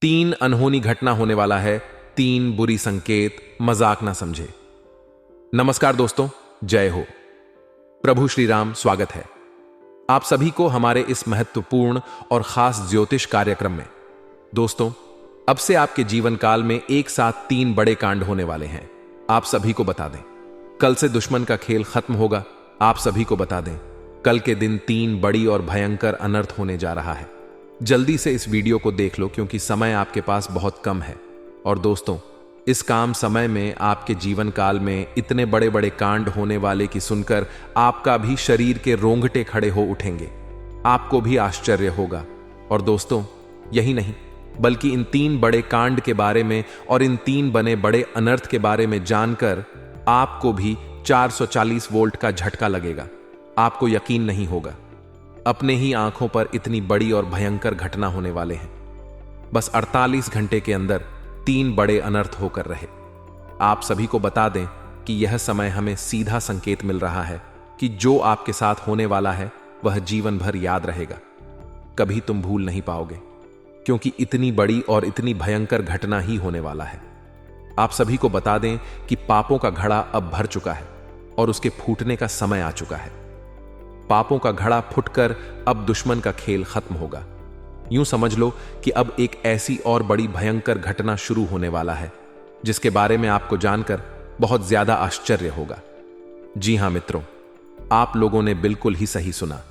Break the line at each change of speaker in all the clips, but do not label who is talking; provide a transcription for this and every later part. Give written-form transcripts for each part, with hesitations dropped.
तीन अनहोनी घटना होने वाला है, तीन बुरी संकेत, मजाक ना समझे। नमस्कार दोस्तों, जय हो। प्रभु श्री राम स्वागत है आप सभी को हमारे इस महत्वपूर्ण और खास ज्योतिष कार्यक्रम में। दोस्तों, अब से आपके जीवन काल में एक साथ तीन बड़े कांड होने वाले हैं। आप सभी को बता दें, कल से दुश्मन का खेल खत्म होगा। आप सभी को बता दें, कल के दिन तीन बड़ी और भयंकर अनर्थ होने जा रहा है। जल्दी से इस वीडियो को देख लो क्योंकि समय आपके पास बहुत कम है। और दोस्तों, इस काम समय में आपके जीवन काल में इतने बड़े बड़े कांड होने वाले कि सुनकर आपका भी शरीर के रोंगटे खड़े हो उठेंगे, आपको भी आश्चर्य होगा। और दोस्तों, यही नहीं बल्कि इन तीन बड़े कांड के बारे में और इन तीन बने बड़े अनर्थ के बारे में जानकर आपको भी 440 वोल्ट का झटका लगेगा। आपको यकीन नहीं होगा, अपने ही आंखों पर इतनी बड़ी और भयंकर घटना होने वाले हैं। बस 48 घंटे के अंदर तीन बड़े अनर्थ होकर रहे। आप सभी को बता दें कि यह समय हमें सीधा संकेत मिल रहा है कि जो आपके साथ होने वाला है वह जीवन भर याद रहेगा, कभी तुम भूल नहीं पाओगे, क्योंकि इतनी बड़ी और इतनी भयंकर घटना ही होने वाला है। आप सभी को बता दें कि पापों का घड़ा अब भर चुका है और उसके फूटने का समय आ चुका है। पापों का घड़ा फुटकर अब दुश्मन का खेल खत्म होगा। यूं समझ लो कि अब एक ऐसी और बड़ी भयंकर घटना शुरू होने वाला है जिसके बारे में आपको जानकर बहुत ज्यादा आश्चर्य होगा। जी हां मित्रों, आप लोगों ने बिल्कुल ही सही सुना।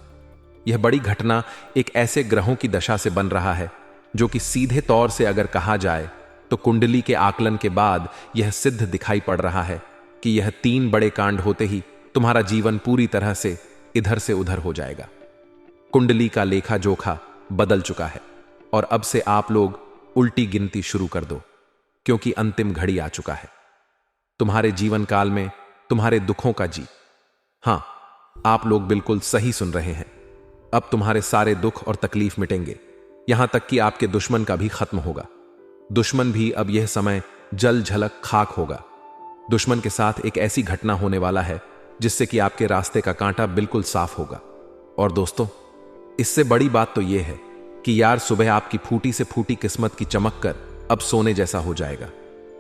यह बड़ी घटना एक ऐसे ग्रहों की दशा से बन रहा है जो कि सीधे तौर से अगर कहा जाए तो कुंडली के आकलन के बाद यह सिद्ध दिखाई पड़ रहा है कि यह तीन बड़े कांड होते ही तुम्हारा जीवन पूरी तरह से इधर से उधर हो जाएगा। कुंडली का लेखा जोखा बदल चुका है और अब से आप लोग उल्टी गिनती शुरू कर दो, क्योंकि अंतिम घड़ी आ चुका है। तुम्हारे जीवन काल में तुम्हारे दुखों का जी, हां, आप लोग बिल्कुल सही सुन रहे हैं। अब तुम्हारे सारे दुख और तकलीफ मिटेंगे, यहां तक कि आपके दुश्मन का भी खत्म होगा। दुश्मन भी अब यह समय जल झलक खाक होगा। दुश्मन के साथ एक ऐसी घटना होने वाला है जिससे कि आपके रास्ते का कांटा बिल्कुल साफ होगा। और दोस्तों, इससे बड़ी बात तो यह है कि यार सुबह आपकी फूटी से फूटी किस्मत की चमक कर अब सोने जैसा हो जाएगा।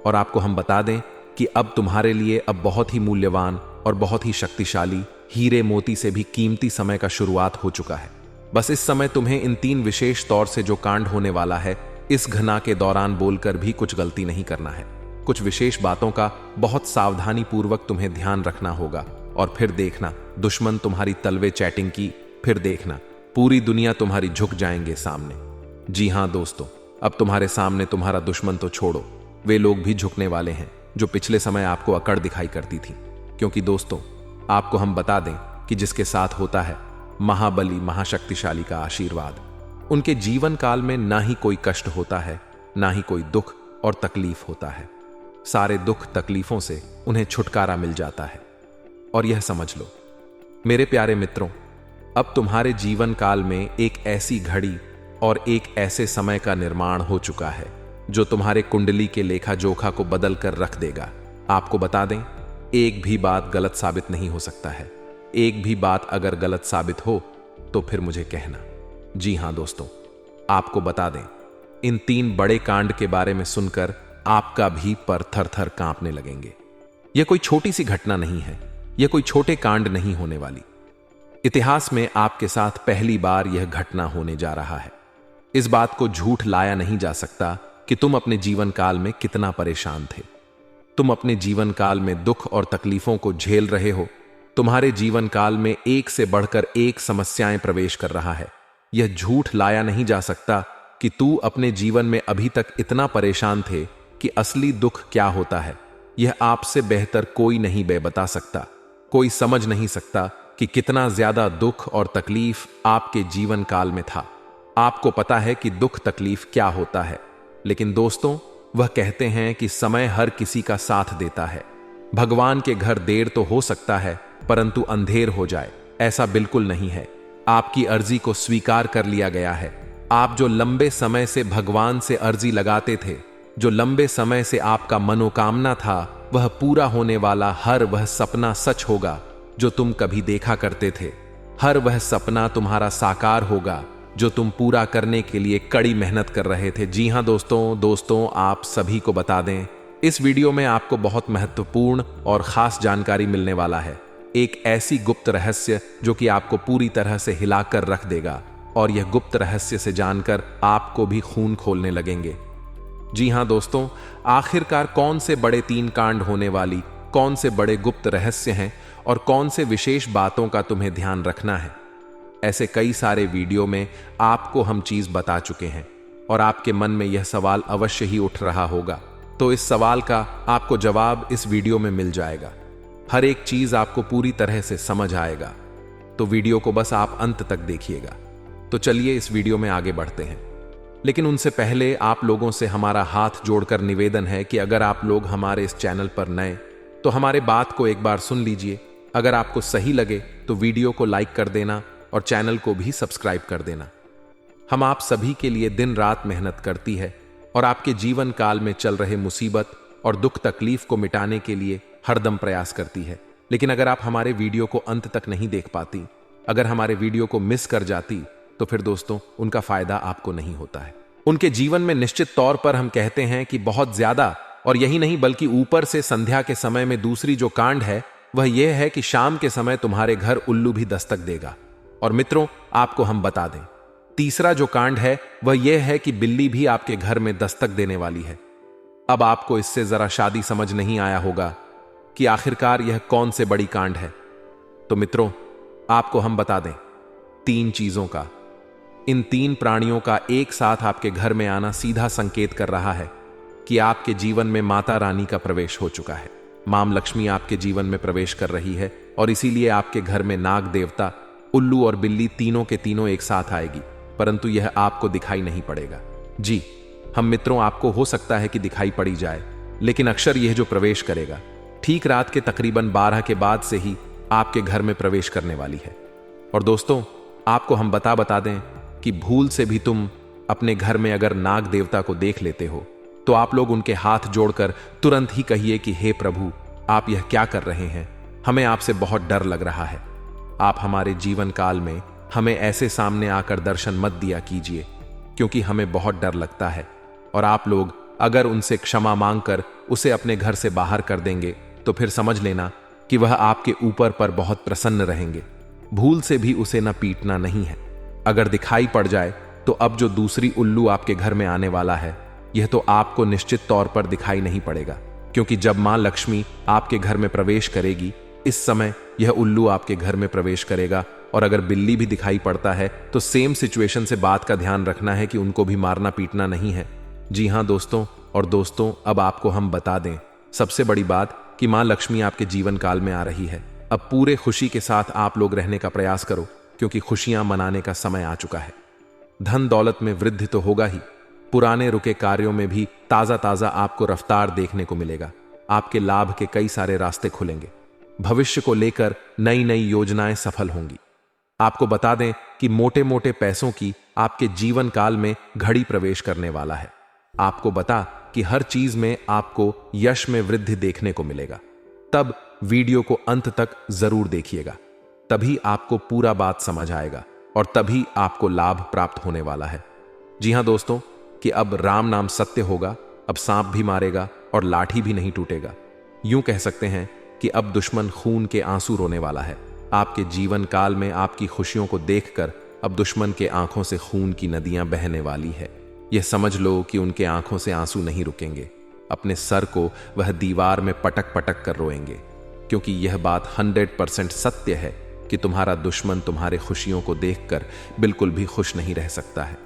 और आपको हम बता दें कि अब तुम्हारे लिए अब बहुत ही मूल्यवान और बहुत ही शक्तिशाली हीरे मोती से भी कीमती समय का शुरुआत हो चुका है। बस इस समय तुम्हें इन तीन विशेष तौर से जो कांड होने वाला है इस घटना के दौरान बोलकर भी कुछ गलती नहीं करना है। कुछ विशेष बातों का बहुत सावधानी पूर्वक तुम्हें ध्यान रखना होगा। और फिर देखना, दुश्मन तुम्हारी तलवे चैटिंग की, फिर देखना पूरी दुनिया तुम्हारी झुक जाएंगे सामने। जी हां दोस्तों, अब तुम्हारे सामने तुम्हारा दुश्मन तो छोड़ो, वे लोग भी झुकने वाले हैं जो पिछले समय आपको अकड़ दिखाई करती थी। क्योंकि दोस्तों, आपको हम बता दें कि जिसके साथ होता है महाबली महाशक्तिशाली का आशीर्वाद, उनके जीवन काल में ना ही कोई कष्ट होता है, ना ही कोई दुख और तकलीफ होता है। सारे दुख तकलीफों से उन्हें छुटकारा मिल जाता है। और यह समझ लो मेरे प्यारे मित्रों, अब तुम्हारे जीवन काल में एक ऐसी घड़ी और एक ऐसे समय का निर्माण हो चुका है जो तुम्हारे कुंडली के लेखा जोखा को बदल कर रख देगा। आपको बता दें, एक भी बात गलत साबित नहीं हो सकता है। एक भी बात अगर गलत साबित हो तो फिर मुझे कहना। जी हां दोस्तों, आपको बता दें, इन तीन बड़े कांड के बारे में सुनकर आपका भी पर थर थर कांपने लगेंगे। यह कोई छोटी सी घटना नहीं है, यह कोई छोटे कांड नहीं होने वाली। इतिहास में आपके साथ पहली बार यह घटना होने जा रहा है। इस बात को झूठ लाया नहीं जा सकता कि तुम अपने जीवन काल में कितना परेशान थे। तुम अपने जीवन काल में दुख और तकलीफों को झेल रहे हो। तुम्हारे जीवन काल में एक से बढ़कर एक समस्याएं प्रवेश कर रहा है। यह झूठ लाया नहीं जा सकता कि तू अपने जीवन में अभी तक इतना परेशान थे कि असली दुख क्या होता है यह आपसे बेहतर कोई नहीं बता सकता। कोई समझ नहीं सकता कि कितना ज्यादा दुख और तकलीफ आपके जीवन काल में था। आपको पता है कि दुख तकलीफ क्या होता है, लेकिन दोस्तों, वह कहते हैं कि समय हर किसी का साथ देता है। भगवान के घर देर तो हो सकता है परंतु अंधेर हो जाए ऐसा बिल्कुल नहीं है। आपकी अर्जी को स्वीकार कर लिया गया है। आप जो लंबे समय से भगवान से अर्जी लगाते थे, जो लंबे समय से आपका मनोकामना था, वह पूरा होने वाला हर वह सपना सच होगा जो तुम कभी देखा करते थे। हर वह सपना तुम्हारा साकार होगा जो तुम पूरा करने के लिए कड़ी मेहनत कर रहे थे। जी हाँ दोस्तों, आप सभी को बता दें, इस वीडियो में आपको बहुत महत्वपूर्ण और खास जानकारी मिलने वाला है। एक ऐसी गुप्त रहस्य जो कि आपको पूरी तरह से हिलाकर रख देगा, और यह गुप्त रहस्य से जानकर आपको भी खून खोलने लगेंगे। जी हाँ दोस्तों, आखिरकार कौन से बड़े 3 कांड होने वाली, कौन से बड़े गुप्त रहस्य हैं और कौन से विशेष बातों का तुम्हें ध्यान रखना है। ऐसे कई सारे वीडियो में आपको हम चीज बता चुके हैं, और आपके मन में यह सवाल अवश्य ही उठ रहा होगा। तो इस सवाल का आपको जवाब इस वीडियो में मिल जाएगा। हर एक चीज आपको पूरी तरह से समझ आएगा, तो वीडियो को बस आप अंत तक देखिएगा। तो चलिए इस वीडियो में आगे बढ़ते हैं, लेकिन उनसे पहले आप लोगों से हमारा हाथ जोड़कर निवेदन है कि अगर आप लोग हमारे इस चैनल पर नए, तो हमारे बात को एक बार सुन लीजिए। अगर आपको सही लगे तो वीडियो को लाइक कर देना और चैनल को भी सब्सक्राइब कर देना। हम आप सभी के लिए दिन रात मेहनत करती है और आपके जीवन काल में चल रहे मुसीबत और दुख तकलीफ को मिटाने के लिए हरदम प्रयास करती है। लेकिन अगर आप हमारे वीडियो को अंत तक नहीं देख पाती, अगर हमारे वीडियो को मिस कर जाती, तो फिर दोस्तों उनका फायदा आपको नहीं होता है। उनके जीवन में निश्चित तौर पर हम कहते हैं कि बहुत ज्यादा, और यही नहीं बल्कि ऊपर से संध्या के समय में दूसरी जो कांड है वह यह है कि शाम के समय तुम्हारे घर उल्लू भी दस्तक देगा। और मित्रों, आपको हम बता दें, तीसरा जो कांड है वह यह है कि बिल्ली भी आपके घर में दस्तक देने वाली है। अब आपको इससे जरा शादी समझ नहीं आया होगा कि आखिरकार यह कौन से बड़ी कांड है। तो मित्रों, आपको हम बता दें, 3 चीजों का, इन 3 प्राणियों का एक साथ आपके घर में आना सीधा संकेत कर रहा है कि आपके जीवन में माता रानी का प्रवेश हो चुका है। मां लक्ष्मी आपके जीवन में प्रवेश कर रही है, और इसीलिए आपके घर में नाग देवता, उल्लू और बिल्ली तीनों के तीनों एक साथ आएगी, परंतु यह आपको दिखाई नहीं पड़ेगा। जी हम मित्रों, आपको हो सकता है कि दिखाई पड़ी जाए, लेकिन अक्सर यह जो प्रवेश करेगा ठीक रात के तकरीबन 12 के बाद से ही आपके घर में प्रवेश करने वाली है। और दोस्तों, आपको हम बता दें कि भूल से भी तुम अपने घर में अगर नाग देवता को देख लेते हो, तो आप लोग उनके हाथ जोड़कर तुरंत ही कहिए कि हे प्रभु, आप यह क्या कर रहे हैं, हमें आपसे बहुत डर लग रहा है। आप हमारे जीवन काल में हमें ऐसे सामने आकर दर्शन मत दिया कीजिए, क्योंकि हमें बहुत डर लगता है। और आप लोग अगर उनसे क्षमा मांगकर उसे अपने घर से बाहर कर देंगे, तो फिर समझ लेना कि वह आपके ऊपर पर बहुत प्रसन्न रहेंगे। भूल से भी उसे न पीटना नहीं है। अगर दिखाई पड़ जाए तो अब जो दूसरी उल्लू आपके घर में आने वाला है, यह तो आपको निश्चित तौर पर दिखाई नहीं पड़ेगा, क्योंकि जब मां लक्ष्मी आपके घर में प्रवेश करेगी, इस समय यह उल्लू आपके घर में प्रवेश करेगा। और अगर बिल्ली भी दिखाई पड़ता है तो सेम सिचुएशन से बात का ध्यान रखना है कि उनको भी मारना पीटना नहीं है। जी हाँ दोस्तों, और दोस्तों अब आपको हम बता दें सबसे बड़ी बात कि मां लक्ष्मी आपके जीवन काल में आ रही है। अब पूरे खुशी के साथ आप लोग रहने का प्रयास करो, क्योंकि खुशियां मनाने का समय आ चुका है। धन दौलत में वृद्धि तो होगा ही, पुराने रुके कार्यों में भी ताजा ताजा आपको रफ्तार देखने को मिलेगा। आपके लाभ के कई सारे रास्ते खुलेंगे। भविष्य को लेकर नई नई योजनाएं सफल होंगी। आपको बता दें कि मोटे मोटे पैसों की आपके जीवन काल में घड़ी प्रवेश करने वाला है। आपको बता कि हर चीज में आपको यश में वृद्धि देखने को मिलेगा। तब वीडियो को अंत तक जरूर देखिएगा, तभी आपको पूरा बात समझ आएगा और तभी आपको लाभ प्राप्त होने वाला है। जी हां दोस्तों, कि अब राम नाम सत्य होगा, अब सांप भी मारेगा और लाठी भी नहीं टूटेगा। यूं कह सकते हैं कि अब दुश्मन खून के आंसू रोने वाला है। आपके जीवन काल में आपकी खुशियों को देखकर अब दुश्मन के आंखों से खून की नदियां बहने वाली है। यह समझ लो कि उनके आंखों से आंसू नहीं रुकेंगे। अपने सर को वह दीवार में पटक पटक कर रोएंगे, क्योंकि यह बात 100% सत्य है कि तुम्हारा दुश्मन तुम्हारे खुशियों को देखकर बिल्कुल भी खुश नहीं रह सकता है।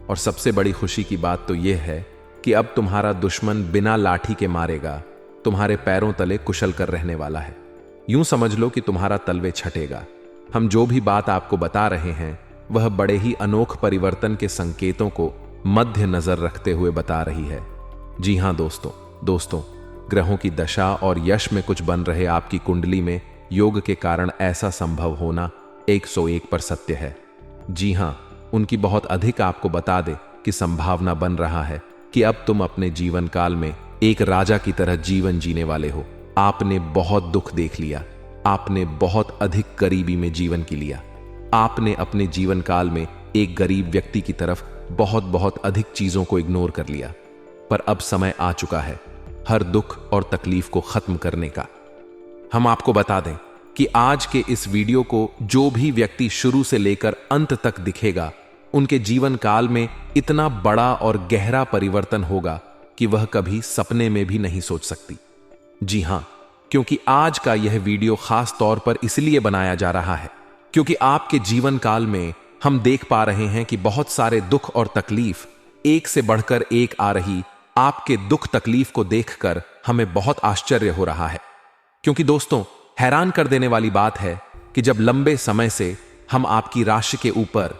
और सबसे बड़ी खुशी की बात तो यह है कि अब तुम्हारा दुश्मन बिना लाठी के मारेगा तुम्हारे पैरों तले कुशल कर रहने वाला है। यूं समझ लो कि तुम्हारा तलवे छटेगा। हम जो भी बात आपको बता रहे हैं वह बड़े ही अनोख परिवर्तन के संकेतों को मध्य नजर रखते हुए बता रही है। जी हां दोस्तों, ग्रहों की दशा और यश में कुछ बन रहे आपकी कुंडली में योग के कारण ऐसा संभव होना 101 पर सत्य है। जी हां, उनकी बहुत अधिक आपको बता दे कि संभावना बन रहा है कि अब तुम अपने जीवन काल में एक राजा की तरह जीवन जीने वाले हो। आपने बहुत दुख देख लिया, आपने बहुत अधिक करीबी में जीवन की लिया, आपने अपने जीवन काल में एक गरीब व्यक्ति की तरफ बहुत बहुत अधिक चीजों को इग्नोर कर लिया। पर अब समय आ चुका है हर दुख और तकलीफ को खत्म करने का। हम आपको बता दें कि आज के इस वीडियो को जो भी व्यक्ति शुरू से लेकर अंत तक दिखेगा, उनके जीवन काल में इतना बड़ा और गहरा परिवर्तन होगा कि वह कभी सपने में भी नहीं सोच सकती। जी हां, क्योंकि आज का यह वीडियो खास तौर पर इसलिए बनाया जा रहा है क्योंकि आपके जीवन काल में हम देख पा रहे हैं कि बहुत सारे दुख और तकलीफ एक से बढ़कर एक आ रही। आपके दुख तकलीफ को देखकर हमें बहुत आश्चर्य हो रहा है, क्योंकि दोस्तों, हैरान कर देने वाली बात है कि जब लंबे समय से हम आपकी राशि के ऊपर,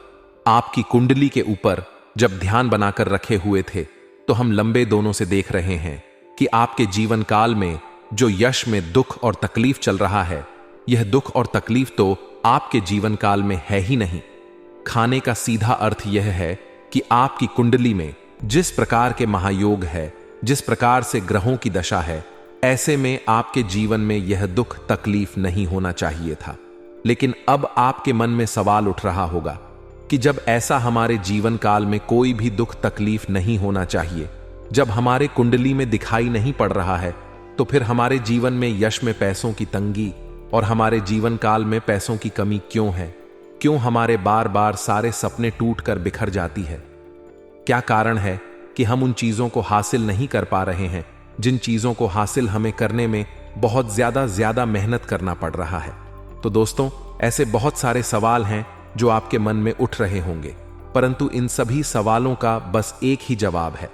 आपकी कुंडली के ऊपर जब ध्यान बनाकर रखे हुए थे, तो हम लंबे दोनों से देख रहे हैं कि आपके जीवन काल में जो यश में दुख और तकलीफ चल रहा है, यह दुख और तकलीफ तो आपके जीवन काल में है ही नहीं। खाने का सीधा अर्थ यह है कि आपकी कुंडली में जिस प्रकार के महायोग है, जिस प्रकार से ग्रहों की दशा है, ऐसे में आपके जीवन में यह दुख तकलीफ नहीं होना चाहिए था। लेकिन अब आपके मन में सवाल उठ रहा होगा कि जब ऐसा हमारे जीवन काल में कोई भी दुख तकलीफ नहीं होना चाहिए, जब हमारे कुंडली में दिखाई नहीं पड़ रहा है, तो फिर हमारे जीवन में यश में पैसों की तंगी और हमारे जीवन काल में पैसों की कमी क्यों है? क्यों हमारे बार बार सारे सपने टूट कर बिखर जाती है? क्या कारण है कि हम उन चीजों को हासिल नहीं कर पा रहे हैं जिन चीजों को हासिल हमें करने में बहुत ज्यादा मेहनत करना पड़ रहा है? तो दोस्तों, ऐसे बहुत सारे सवाल हैं जो आपके मन में उठ रहे होंगे, परंतु इन सभी सवालों का बस एक ही जवाब है।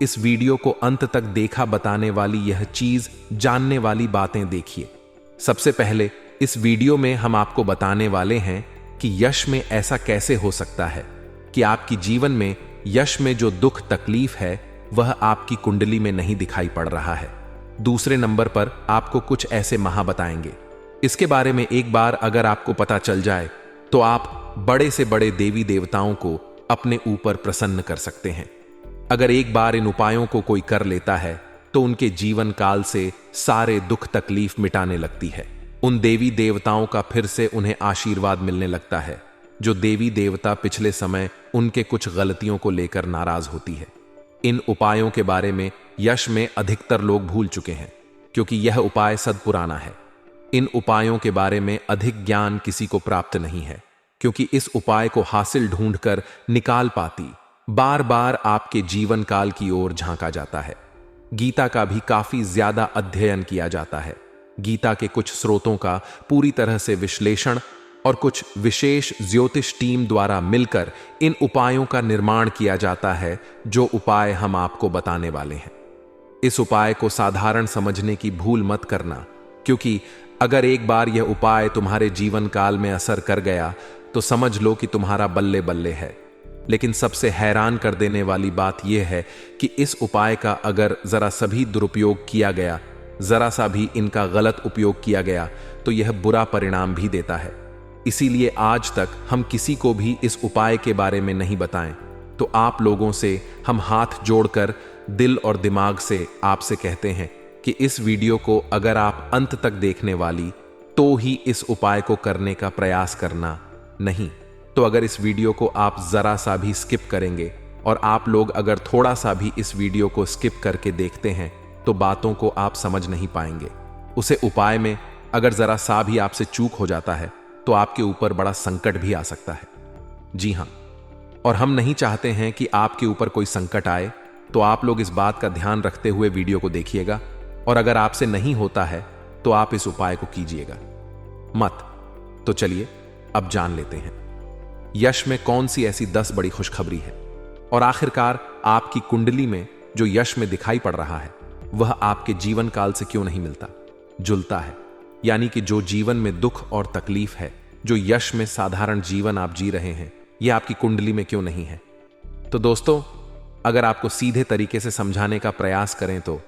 इस वीडियो को अंत तक देखा बताने वाली यह चीज, जानने वाली बातें देखिए। सबसे पहले इस वीडियो में हम आपको बताने वाले हैं कि यश में ऐसा कैसे हो सकता है कि आपकी जीवन में यश में जो दुख तकलीफ है वह आपकी कुंडली में नहीं दिखाई पड़ रहा है। दूसरे नंबर पर आपको कुछ ऐसे महा बताएंगे। इसके बारे में एक बार अगर आपको पता चल जाए तो आप बड़े से बड़े देवी देवताओं को अपने ऊपर प्रसन्न कर सकते हैं। अगर एक बार इन उपायों को कोई कर लेता है तो उनके जीवन काल से सारे दुख तकलीफ मिटाने लगती है। उन देवी देवताओं का फिर से उन्हें आशीर्वाद मिलने लगता है। जो देवी देवता पिछले समय उनके कुछ गलतियों को लेकर नाराज होती है। इन उपायों के बारे में यश में अधिकतर लोग भूल चुके हैं, क्योंकि यह उपाय सदपुराना है। इन उपायों के बारे में अधिक ज्ञान किसी को प्राप्त नहीं है, क्योंकि इस उपाय को हासिल ढूंढकर निकाल पाती बार बार आपके जीवन काल की ओर झांका जाता है। गीता का भी काफी ज्यादा अध्ययन किया जाता है। गीता के कुछ स्रोतों का पूरी तरह से विश्लेषण और कुछ विशेष ज्योतिष टीम द्वारा मिलकर इन उपायों का निर्माण किया जाता है, जो उपाय हम आपको बताने वाले हैं। इस उपाय को साधारण समझने की भूल मत करना, क्योंकि अगर एक बार यह उपाय तुम्हारे जीवन काल में असर कर गया तो समझ लो कि तुम्हारा बल्ले बल्ले है। लेकिन सबसे हैरान कर देने वाली बात यह है कि इस उपाय का अगर जरा सा भी दुरुपयोग किया गया, जरा सा भी इनका गलत उपयोग किया गया, तो यह बुरा परिणाम भी देता है। इसीलिए आज तक हम किसी को भी इस उपाय के बारे में नहीं बताएं। तो आप लोगों से हम हाथ जोड़कर दिल और दिमाग से आपसे कहते हैं कि इस वीडियो को अगर आप अंत तक देखने वाली तो ही इस उपाय को करने का प्रयास करना, नहीं तो अगर इस वीडियो को आप जरा सा भी स्किप करेंगे और आप लोग अगर थोड़ा सा भी इस वीडियो को स्किप करके देखते हैं तो बातों को आप समझ नहीं पाएंगे। उसे उपाय में अगर जरा सा भी आपसे चूक हो जाता है तो आपके ऊपर बड़ा संकट भी आ सकता है। जी हां, और हम नहीं चाहते हैं कि आपके ऊपर कोई संकट आए, तो आप लोग इस बात का ध्यान रखते हुए वीडियो को देखिएगा, और अगर आपसे नहीं होता है तो आप इस उपाय को कीजिएगा मत। तो चलिए अब जान लेते हैं यश में कौन सी ऐसी 10 बड़ी खुशखबरी है, और आखिरकार आपकी कुंडली में जो यश में दिखाई पड़ रहा है वह आपके जीवन काल से क्यों नहीं मिलता, जुलता है। यानी कि जो जीवन में दुख और तकलीफ है, जो यश में साधारण जीवन आप जी रहे हैं, यह आपकी कुंडली में क्यों नहीं है। तो दोस्तों, अगर आपको सीधे तरीके से समझाने का प्रयास करें तो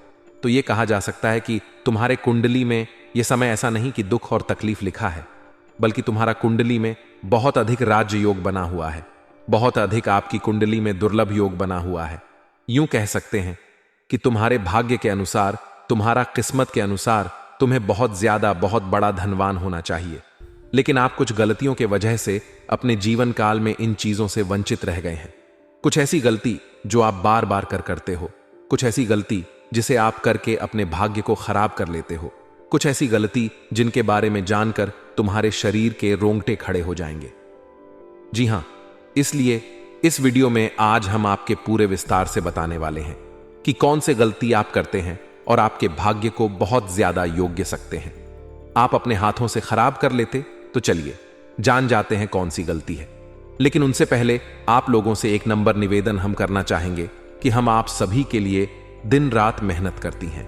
यह कहा जा सकता है कि तुम्हारे कुंडली में यह समय ऐसा नहीं कि दुख और तकलीफ लिखा है, बल्कि तुम्हारा कुंडली में बहुत अधिक राज्य योग बना हुआ है, बहुत अधिक आपकी कुंडली में दुर्लभ योग बना हुआ है। यूं कह सकते हैं कि तुम्हारे भाग्य के अनुसार, तुम्हारा किस्मत के अनुसार तुम्हें बहुत ज्यादा, बहुत बड़ा धनवान होना चाहिए। लेकिन आप कुछ गलतियों के वजह से अपने जीवन काल में इन चीजों से वंचित रह गए हैं। कुछ ऐसी गलती जो आप बार बार करते हो, कुछ ऐसी गलती जिसे आप करके अपने भाग्य को खराब कर लेते हो, कुछ ऐसी गलती जिनके बारे में जानकर तुम्हारे शरीर के रोंगटे खड़े हो जाएंगे। जी हां, इसलिए इस वीडियो में आज हम आपके पूरे विस्तार से बताने वाले हैं कि कौन से गलती आप करते हैं और आपके भाग्य को बहुत ज्यादा योग्य सकते हैं। आप अपने हाथों से खराब कर लेते, तो चलिए जान जाते हैं कौन सी गलती है। लेकिन उनसे पहले आप लोगों से एक नंबर निवेदन हम करना चाहेंगे कि हम आप सभी के लिए दिन रात मेहनत करती हैं।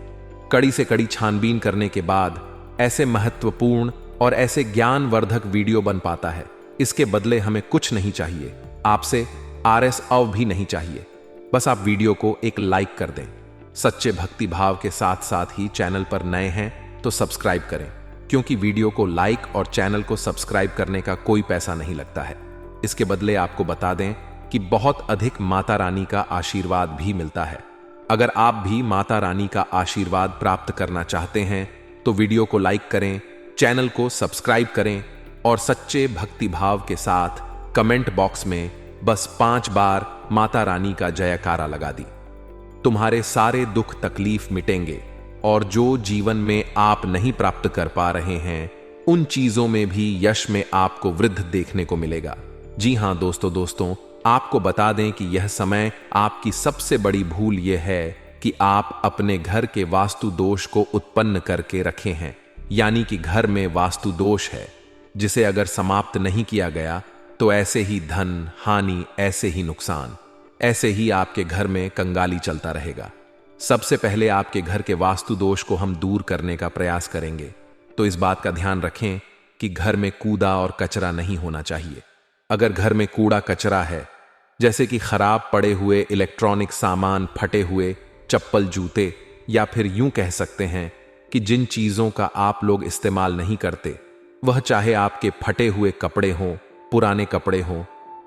कड़ी से कड़ी छानबीन करने के बाद ऐसे महत्वपूर्ण और ऐसे ज्ञानवर्धक वीडियो बन पाता है। इसके बदले हमें कुछ नहीं चाहिए, आपसे RS अव भी नहीं चाहिए। बस आप वीडियो को एक लाइक कर दें। सच्चे भक्ति भाव के साथ साथ ही चैनल पर नए हैं तो सब्सक्राइब करें, क्योंकि वीडियो को लाइक और चैनल को सब्सक्राइब करने का कोई पैसा नहीं लगता है। इसके बदले आपको बता दें कि बहुत अधिक माता रानी का आशीर्वाद भी मिलता है। अगर आप भी माता रानी का आशीर्वाद प्राप्त करना चाहते हैं तो वीडियो को लाइक करें, चैनल को सब्सक्राइब करें और सच्चे भक्ति भाव के साथ कमेंट बॉक्स में बस 5 बार माता रानी का जयकारा लगा दी। तुम्हारे सारे दुख तकलीफ मिटेंगे और जो जीवन में आप नहीं प्राप्त कर पा रहे हैं उन चीजों में भी यश में आपको वृद्धि देखने को मिलेगा। जी हां दोस्तों, आपको बता दें कि यह समय आपकी सबसे बड़ी भूल यह है कि आप अपने घर के वास्तु दोष को उत्पन्न करके रखे हैं। यानी कि घर में वास्तु दोष है जिसे अगर समाप्त नहीं किया गया तो ऐसे ही धन हानि, ऐसे ही नुकसान, ऐसे ही आपके घर में कंगाली चलता रहेगा। सबसे पहले आपके घर के वास्तु दोष को हम दूर करने का प्रयास करेंगे। तो इस बात का ध्यान रखें कि घर में कूड़ा और कचरा नहीं होना चाहिए। अगर घर में कूड़ा कचरा है, जैसे कि खराब पड़े हुए इलेक्ट्रॉनिक सामान, फटे हुए चप्पल जूते, या फिर यूं कह सकते हैं कि जिन चीजों का आप लोग इस्तेमाल नहीं करते, वह चाहे आपके फटे हुए कपड़े हों, पुराने कपड़े हों,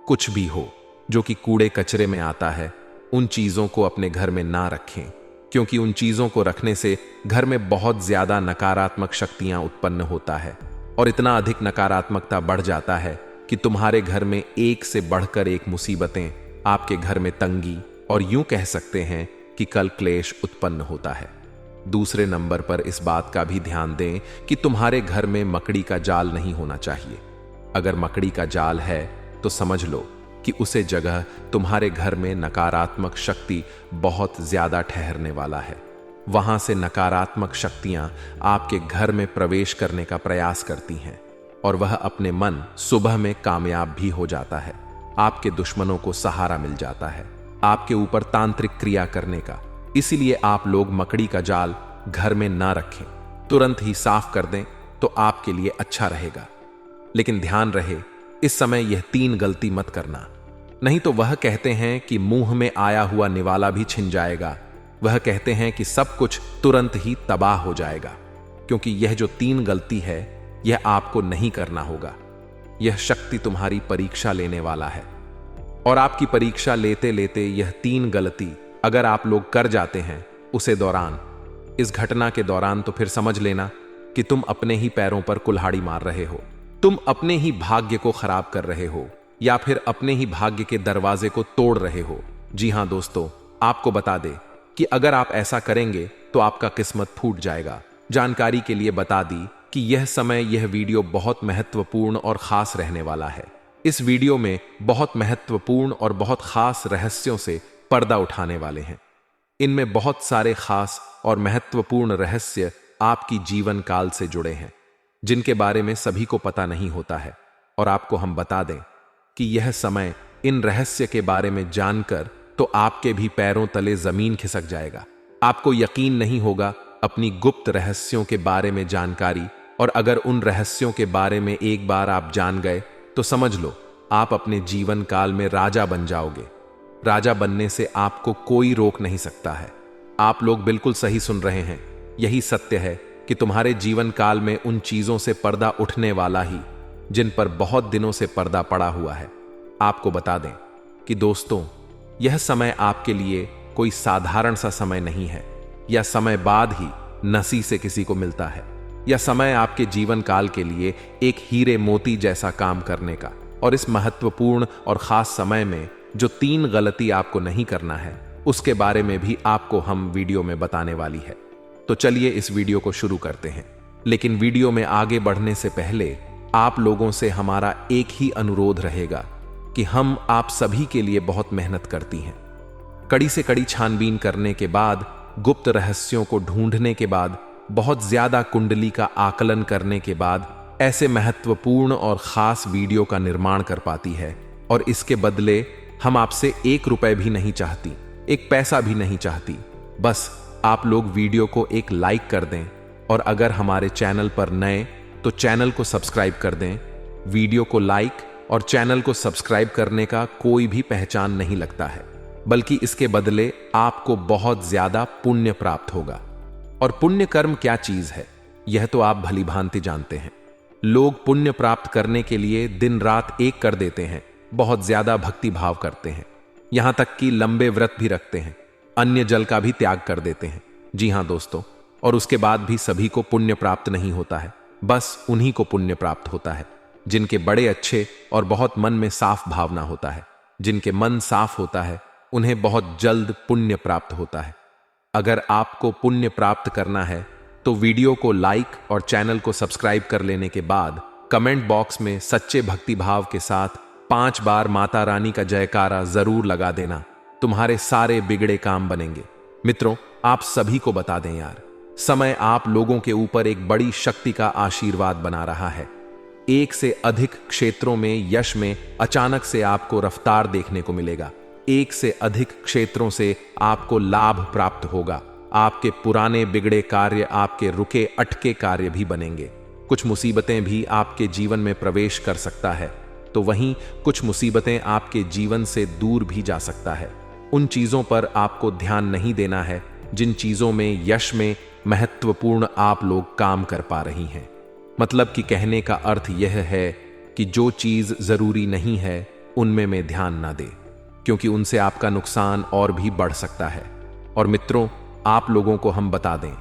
कुछ भी हो जो कि कूड़े कचरे में आता है, उन चीजों को अपने घर में ना रखें, क्योंकि उन चीजों को रखने से घर में बहुत ज्यादा नकारात्मक शक्तियां उत्पन्न होता है और इतना अधिक नकारात्मकता बढ़ जाता है कि तुम्हारे घर में एक से बढ़कर एक मुसीबतें, आपके घर में तंगी और यूं कह सकते हैं कि कल क्लेश उत्पन्न होता है। दूसरे नंबर पर इस बात का भी ध्यान दें कि तुम्हारे घर में मकड़ी का जाल नहीं होना चाहिए। अगर मकड़ी का जाल है तो समझ लो कि उसे जगह तुम्हारे घर में नकारात्मक शक्ति बहुत ज्यादा ठहरने वाला है। वहां से नकारात्मक शक्तियां आपके घर में प्रवेश करने का प्रयास करती हैं और वह अपने मन सुबह में कामयाब भी हो जाता है। आपके दुश्मनों को सहारा मिल जाता है आपके ऊपर तांत्रिक क्रिया करने का। इसीलिए आप लोग मकड़ी का जाल घर में ना रखें, तुरंत ही साफ कर दें तो आपके लिए अच्छा रहेगा। लेकिन ध्यान रहे, इस समय यह 3 गलती मत करना, नहीं तो वह कहते हैं कि मुंह में आया हुआ निवाला भी छिन जाएगा। वह कहते हैं कि सब कुछ तुरंत ही तबाह हो जाएगा, क्योंकि यह जो 3 गलती है यह आपको नहीं करना होगा। यह शक्ति तुम्हारी परीक्षा लेने वाला है और आपकी परीक्षा लेते लेते यह 3 गलती अगर आप लोग कर जाते हैं उसे दौरान, इस घटना के दौरान, तो फिर समझ लेना कि तुम अपने ही पैरों पर कुल्हाड़ी मार रहे हो, तुम अपने ही भाग्य को खराब कर रहे हो या फिर अपने ही भाग्य के दरवाजे को तोड़ रहे हो। जी हां दोस्तों, आपको बता दे कि अगर आप ऐसा करेंगे तो आपका किस्मत फूट जाएगा। जानकारी के लिए बता दी कि यह समय, यह वीडियो बहुत महत्वपूर्ण और खास रहने वाला है। इस वीडियो में बहुत महत्वपूर्ण और बहुत खास रहस्यों से पर्दा उठाने वाले हैं। इनमें बहुत सारे खास और महत्वपूर्ण रहस्य आपकी जीवन काल से जुड़े हैं, जिनके बारे में सभी को पता नहीं होता है। और आपको हम बता दें कि यह समय इन रहस्य के बारे में जानकर तो आपके भी पैरों तले जमीन खिसक जाएगा। आपको यकीन नहीं होगा अपनी गुप्त रहस्यों के बारे में जानकारी, और अगर उन रहस्यों के बारे में एक बार आप जान गए तो समझ लो आप अपने जीवन काल में राजा बन जाओगे। राजा बनने से आपको कोई रोक नहीं सकता है। आप लोग बिल्कुल सही सुन रहे हैं। यही सत्य है कि तुम्हारे जीवन काल में उन चीजों से पर्दा उठने वाला ही जिन पर बहुत दिनों से पर्दा पड़ा हुआ है। आपको बता दें कि दोस्तों, यह समय आपके लिए कोई साधारण सा समय नहीं है या समय बाद ही नसीब से किसी को मिलता है। या समय आपके जीवन काल के लिए एक हीरे मोती जैसा काम करने का। और इस महत्वपूर्ण और खास समय में जो 3 गलती आपको नहीं करना है, उसके बारे में भी आपको हम वीडियो में बताने वाली है। तो चलिए इस वीडियो को शुरू करते हैं। लेकिन वीडियो में आगे बढ़ने से पहले आप लोगों से हमारा एक ही अनुरोध रहेगा कि हम आप सभी के लिए बहुत मेहनत करती हैं। कड़ी से कड़ी छानबीन करने के बाद, गुप्त रहस्यों को ढूंढने के बाद, बहुत ज्यादा कुंडली का आकलन करने के बाद ऐसे महत्वपूर्ण और खास वीडियो का निर्माण कर पाती है। और इसके बदले हम आपसे 1 रुपए भी नहीं चाहती, 1 पैसा भी नहीं चाहती। बस आप लोग वीडियो को एक लाइक कर दें, और अगर हमारे चैनल पर नए तो चैनल को सब्सक्राइब कर दें। वीडियो को लाइक और चैनल को सब्सक्राइब करने का कोई भी पहचान नहीं लगता है, बल्कि इसके बदले आपको बहुत ज्यादा पुण्य प्राप्त होगा। और पुण्य कर्म क्या चीज है, यह तो आप भली भांति जानते हैं। लोग पुण्य प्राप्त करने के लिए दिन रात एक कर देते हैं, बहुत ज्यादा भक्ति भाव करते हैं, यहां तक कि लंबे व्रत भी रखते हैं, अन्य जल का भी त्याग कर देते हैं। जी हां दोस्तों, और उसके बाद भी सभी को पुण्य प्राप्त नहीं होता है। बस उन्हीं को पुण्य प्राप्त होता है जिनके बड़े अच्छे और बहुत मन में साफ भावना होता है। जिनके मन साफ होता है उन्हें बहुत जल्द पुण्य प्राप्त होता है। अगर आपको पुण्य प्राप्त करना है तो वीडियो को लाइक और चैनल को सब्सक्राइब कर लेने के बाद कमेंट बॉक्स में सच्चे भक्ति भाव के साथ 5 बार माता रानी का जयकारा जरूर लगा देना। तुम्हारे सारे बिगड़े काम बनेंगे। मित्रों, आप सभी को बता दें यार, समय आप लोगों के ऊपर एक बड़ी शक्ति का आशीर्वाद बना रहा है। एक से अधिक क्षेत्रों में यश में अचानक से आपको रफ्तार देखने को मिलेगा। एक से अधिक क्षेत्रों से आपको लाभ प्राप्त होगा। आपके पुराने बिगड़े कार्य आपके रुके अटके कार्य भी बनेंगे। कुछ मुसीबतें भी आपके जीवन में प्रवेश कर सकता है, तो वहीं कुछ मुसीबतें आपके जीवन से दूर भी जा सकता है। उन चीजों पर आपको ध्यान नहीं देना है जिन चीजों में यश में महत्वपूर्ण आप लोग काम कर पा रही हैं। मतलब कि कहने का अर्थ यह है कि जो चीज जरूरी नहीं है उनमें में ध्यान ना दे, क्योंकि उनसे आपका नुकसान और भी बढ़ सकता है। और मित्रों, आप लोगों को हम बता दें,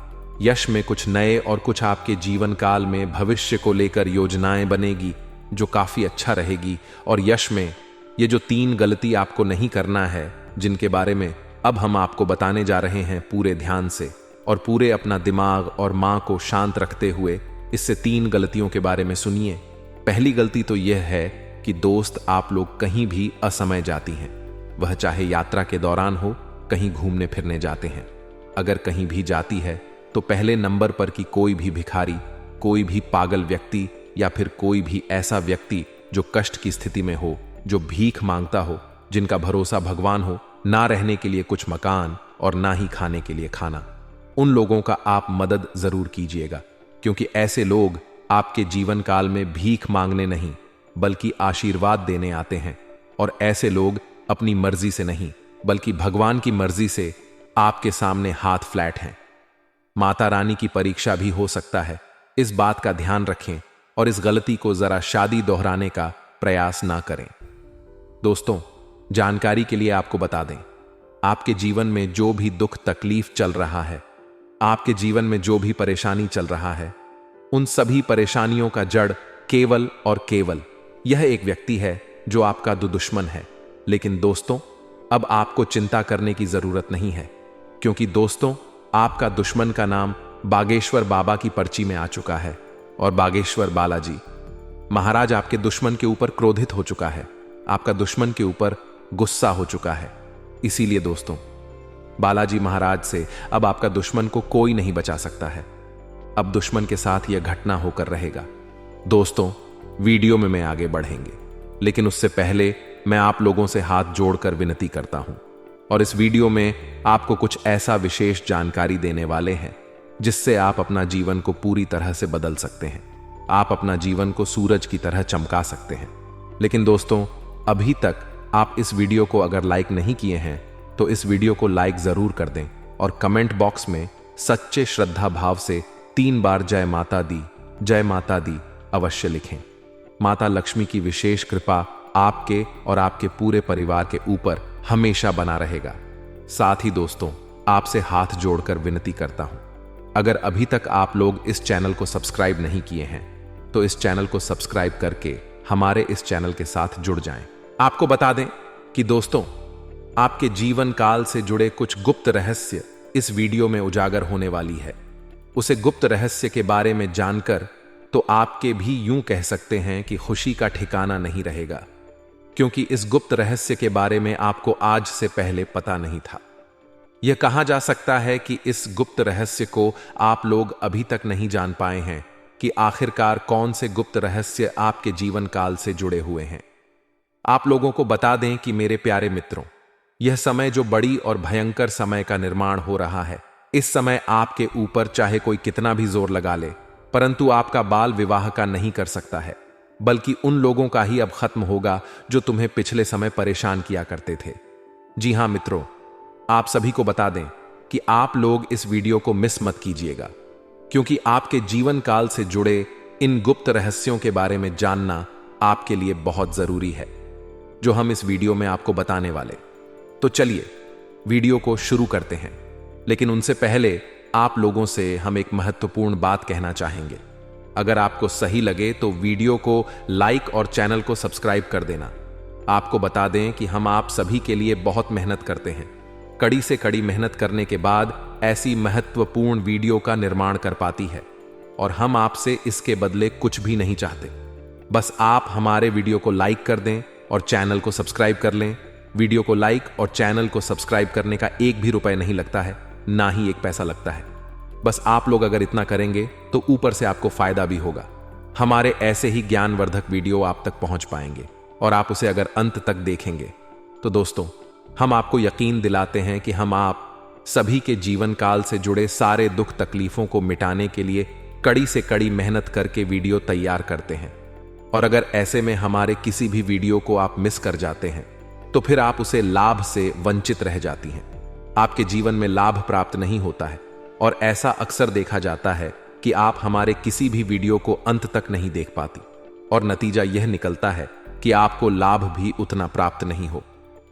यश में कुछ नए और कुछ आपके जीवन काल में भविष्य को लेकर योजनाएं बनेगी जो काफी अच्छा रहेगी। और यश में ये जो 3 गलती आपको नहीं करना है, जिनके बारे में अब हम आपको बताने जा रहे हैं, पूरे ध्यान से और पूरे अपना दिमाग और मां को शांत रखते हुए इससे 3 गलतियों के बारे में सुनिए। पहली गलती तो यह है कि दोस्त, आप लोग कहीं भी असमय जाती हैं, वह चाहे यात्रा के दौरान हो, कहीं घूमने फिरने जाते हैं। अगर कहीं भी जाती है तो पहले नंबर पर की कोई भी भिखारी, कोई भी पागल व्यक्ति या फिर कोई भी ऐसा व्यक्ति जो कष्ट की स्थिति में हो, जो भीख मांगता हो, जिनका भरोसा भगवान हो, ना रहने के लिए कुछ मकान और ना ही खाने के लिए खाना, उन लोगों का आप मदद जरूर कीजिएगा। क्योंकि ऐसे लोग आपके जीवन काल में भीख मांगने नहीं बल्कि आशीर्वाद देने आते हैं। और ऐसे लोग अपनी मर्जी से नहीं बल्कि भगवान की मर्जी से आपके सामने हाथ फ्लैट हैं। माता रानी की परीक्षा भी हो सकता है, इस बात का ध्यान रखें और इस गलती को जरा शादी दोहराने का प्रयास ना करें। दोस्तों, जानकारी के लिए आपको बता दें, आपके जीवन में जो भी दुख तकलीफ चल रहा है, आपके जीवन में जो भी परेशानी चल रहा है, उन सभी परेशानियों का जड़ केवल और केवल यह एक व्यक्ति है जो आपका दुश्मन है। लेकिन दोस्तों, अब आपको चिंता करने की जरूरत नहीं है, क्योंकि दोस्तों, आपका दुश्मन का नाम बागेश्वर बाबा की पर्ची में आ चुका है। और बागेश्वर बालाजी महाराज आपके दुश्मन के ऊपर क्रोधित हो चुका है, आपका दुश्मन के ऊपर गुस्सा हो चुका है। इसीलिए दोस्तों, बालाजी महाराज से अब आपका दुश्मन को कोई नहीं बचा सकता है। अब दुश्मन के साथ यह घटना होकर रहेगा। दोस्तों, वीडियो में मैं आगे बढ़ेंगे, लेकिन उससे पहले मैं आप लोगों से हाथ जोड़कर विनती करता हूं। और इस वीडियो में आपको कुछ ऐसा विशेष जानकारी देने वाले हैं जिससे आप अपना जीवन को पूरी तरह से बदल सकते हैं। आप अपना जीवन को सूरज की तरह चमका सकते हैं। लेकिन दोस्तों, अभी तक आप इस वीडियो को अगर लाइक नहीं किए हैं तो इस वीडियो को लाइक जरूर कर दें और कमेंट बॉक्स में सच्चे श्रद्धा भाव से 3 बार जय माता दी अवश्य लिखें। माता लक्ष्मी की विशेष कृपा आपके और आपके पूरे परिवार के ऊपर हमेशा बना रहेगा। साथ ही दोस्तों, आपसे हाथ जोड़कर विनती करता हूं, अगर अभी तक आप लोग इस चैनल को सब्सक्राइब नहीं किए हैं तो इस चैनल को सब्सक्राइब करके हमारे इस चैनल के साथ जुड़ जाएं। आपको बता दें कि दोस्तों, आपके जीवन काल से जुड़े कुछ गुप्त रहस्य इस वीडियो में उजागर होने वाली है। उसे गुप्त रहस्य के बारे में जानकर तो आपके भी यूं कह सकते हैं कि खुशी का ठिकाना नहीं रहेगा, क्योंकि इस गुप्त रहस्य के बारे में आपको आज से पहले पता नहीं था। यह कहा जा सकता है कि इस गुप्त रहस्य को आप लोग अभी तक नहीं जान पाए हैं कि आखिरकार कौन से गुप्त रहस्य आपके जीवन काल से जुड़े हुए हैं। आप लोगों को बता दें कि मेरे प्यारे मित्रों, यह समय जो बड़ी और भयंकर समय का निर्माण हो रहा है, इस समय आपके ऊपर चाहे कोई कितना भी जोर लगा ले, परंतु आपका बाल विवाह का नहीं कर सकता है, बल्कि उन लोगों का ही अब खत्म होगा जो तुम्हें पिछले समय परेशान किया करते थे। जी हां मित्रों, आप सभी को बता दें कि आप लोग इस वीडियो को मिस मत कीजिएगा, क्योंकि आपके जीवन काल से जुड़े इन गुप्त रहस्यों के बारे में जानना आपके लिए बहुत जरूरी है, जो हम इस वीडियो में आपको बताने वाले। तो चलिए वीडियो को शुरू करते हैं, लेकिन उनसे पहले आप लोगों से हम एक महत्वपूर्ण बात कहना चाहेंगे। अगर आपको सही लगे तो वीडियो को लाइक और चैनल को सब्सक्राइब कर देना। आपको बता दें कि हम आप सभी के लिए बहुत मेहनत करते हैं। कड़ी से कड़ी मेहनत करने के बाद ऐसी महत्वपूर्ण वीडियो का निर्माण कर पाती है, और हम आपसे इसके बदले कुछ भी नहीं चाहते। बस आप हमारे वीडियो को लाइक कर दें और चैनल को सब्सक्राइब कर लें। वीडियो को लाइक और चैनल को सब्सक्राइब करने का एक भी रुपए नहीं लगता है, ना ही एक पैसा लगता है। बस आप लोग अगर इतना करेंगे तो ऊपर से आपको फायदा भी होगा। हमारे ऐसे ही ज्ञानवर्धक वीडियो आप तक पहुंच पाएंगे, और आप उसे अगर अंत तक देखेंगे तो दोस्तों, हम आपको यकीन दिलाते हैं कि हम आप सभी के जीवन काल से जुड़े सारे दुख तकलीफों को मिटाने के लिए कड़ी से कड़ी मेहनत करके वीडियो तैयार करते हैं। और अगर ऐसे में हमारे किसी भी वीडियो को आप मिस कर जाते हैं तो फिर आप उसे लाभ से वंचित रह जाती हैं। आपके जीवन में लाभ प्राप्त नहीं होता है, और ऐसा अक्सर देखा जाता है कि आप हमारे किसी भी वीडियो को अंत तक नहीं देख पाती, और नतीजा यह निकलता है कि आपको लाभ भी उतना प्राप्त नहीं हो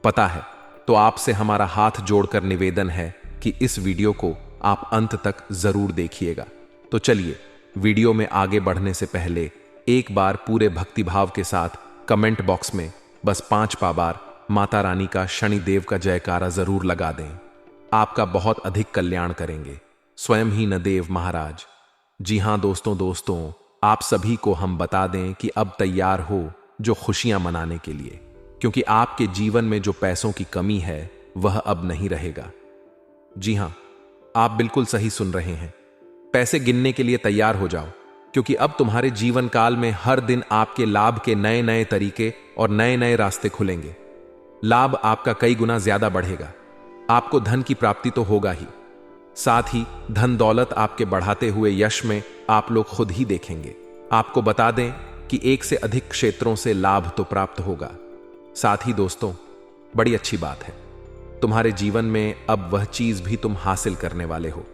पता है। तो आपसे हमारा हाथ जोड़कर निवेदन है कि इस वीडियो को आप अंत तक जरूर देखिएगा। तो चलिए वीडियो में आगे बढ़ने से पहले एक बार पूरे भक्तिभाव के साथ कमेंट बॉक्स में बस 5 बार माता रानी का शनिदेव का जयकारा जरूर लगा दें। आपका बहुत अधिक कल्याण करेंगे स्वयं ही नदेव महाराज। जी हां दोस्तों, आप सभी को हम बता दें कि अब तैयार हो जो खुशियां मनाने के लिए, क्योंकि आपके जीवन में जो पैसों की कमी है वह अब नहीं रहेगा। जी हां, आप बिल्कुल सही सुन रहे हैं। पैसे गिनने के लिए तैयार हो जाओ, क्योंकि अब तुम्हारे जीवन काल में हर दिन आपके लाभ के नए नए तरीके और नए नए रास्ते खुलेंगे। लाभ आपका कई गुना ज्यादा बढ़ेगा। आपको धन की प्राप्ति तो होगा ही, साथ ही धन दौलत आपके बढ़ाते हुए यश में आप लोग खुद ही देखेंगे। आपको बता दें कि एक से अधिक क्षेत्रों से लाभ तो प्राप्त होगा। साथ ही दोस्तों, बड़ी अच्छी बात है, तुम्हारे जीवन में अब वह चीज भी तुम हासिल करने वाले हो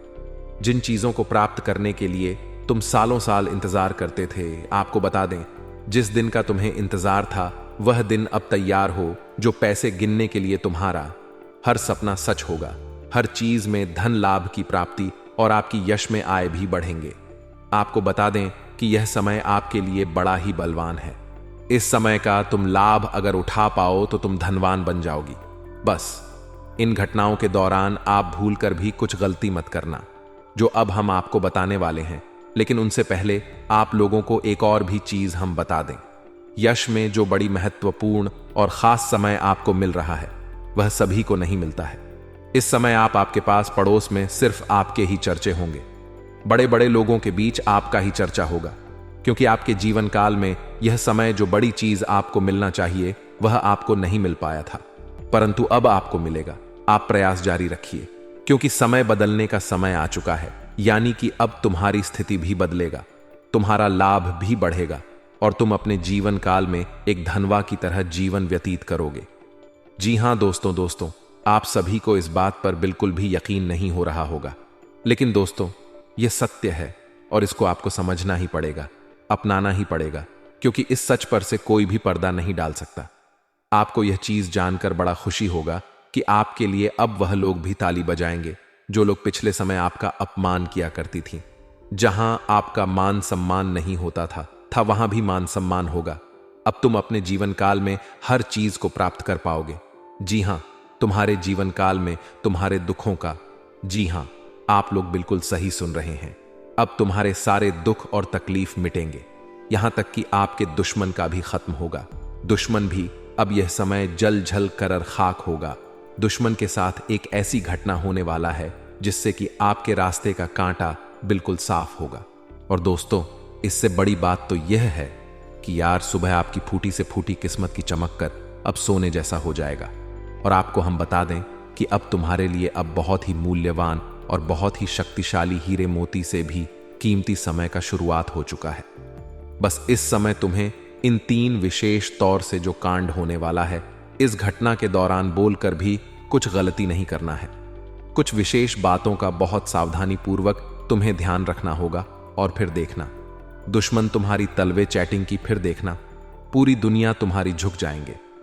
जिन चीजों को प्राप्त करने के लिए तुम सालों साल इंतजार करते थे। आपको बता दें, जिस दिन का तुम्हें इंतजार था वह दिन अब तैयार हो, जो पैसे गिनने के लिए तुम्हारा हर सपना सच होगा। हर चीज में धन लाभ की प्राप्ति और आपकी यश में आय भी बढ़ेंगे। आपको बता दें कि यह समय आपके लिए बड़ा ही बलवान है। इस समय का तुम लाभ अगर उठा पाओ तो तुम धनवान बन जाओगी। बस इन घटनाओं के दौरान आप भूलकर भी कुछ गलती मत करना, जो अब हम आपको बताने वाले हैं। लेकिन उनसे पहले आप लोगों को एक और भी चीज हम बता दें। यश में जो बड़ी महत्वपूर्ण और खास समय आपको मिल रहा है वह सभी को नहीं मिलता है। इस समय आपके पास पड़ोस में सिर्फ आपके ही चर्चे होंगे। बड़े बड़े लोगों के बीच आपका ही चर्चा होगा, क्योंकि आपके जीवन काल में यह समय जो बड़ी चीज आपको मिलना चाहिए वह आपको नहीं मिल पाया था, परंतु अब आपको मिलेगा। आप प्रयास जारी रखिए, क्योंकि समय बदलने का समय आ चुका है। यानी कि अब तुम्हारी स्थिति भी बदलेगा, तुम्हारा लाभ भी बढ़ेगा, और तुम अपने जीवन काल में एक धनवा की तरह जीवन व्यतीत करोगे। जी हां दोस्तों, आप सभी को इस बात पर बिल्कुल भी यकीन नहीं हो रहा होगा, लेकिन दोस्तों यह सत्य है और इसको आपको समझना ही पड़ेगा, अपनाना ही पड़ेगा, क्योंकि इस सच पर से कोई भी पर्दा नहीं डाल सकता। आपको यह चीज जानकर बड़ा खुशी होगा कि आपके लिए अब वह लोग भी ताली बजाएंगे जो लोग पिछले समय आपका अपमान किया करती थीं। जहां आपका मान सम्मान नहीं होता था वहां भी मान सम्मान होगा। अब तुम अपने जीवन काल में हर चीज को प्राप्त कर पाओगे। जी हां, तुम्हारे जीवन काल में तुम्हारे दुखों का, जी हां, आप लोग बिल्कुल सही सुन रहे हैं, अब तुम्हारे सारे दुख और तकलीफ मिटेंगे। यहां तक कि आपके दुश्मन का भी खत्म होगा। दुश्मन भी अब यह समय जल झल कर खाक होगा। दुश्मन के साथ एक ऐसी घटना होने वाला है जिससे कि आपके रास्ते का कांटा बिल्कुल साफ होगा। और दोस्तों, इससे बड़ी बात तो यह है कि यार सुबह आपकी फूटी से फूटी किस्मत की चमक कर अब सोने जैसा हो जाएगा। और आपको हम बता दें कि अब तुम्हारे लिए अब बहुत ही मूल्यवान और बहुत ही शक्तिशाली हीरे मोती से भी कीमती समय का शुरुआत हो चुका है। बस इस समय तुम्हें इन 3 विशेष तौर से जो कांड होने वाला है, इस घटना के दौरान बोलकर भी कुछ गलती नहीं करना है। कुछ विशेष बातों का बहुत सावधानी पूर्वक तुम्हें ध्यान रखना होगा। और फिर देखना, दुश्मन तुम्हारी तलवे चैटिंग की फिर देखना, पूरी दुनिया तुम्हारी झुक जाएंगे।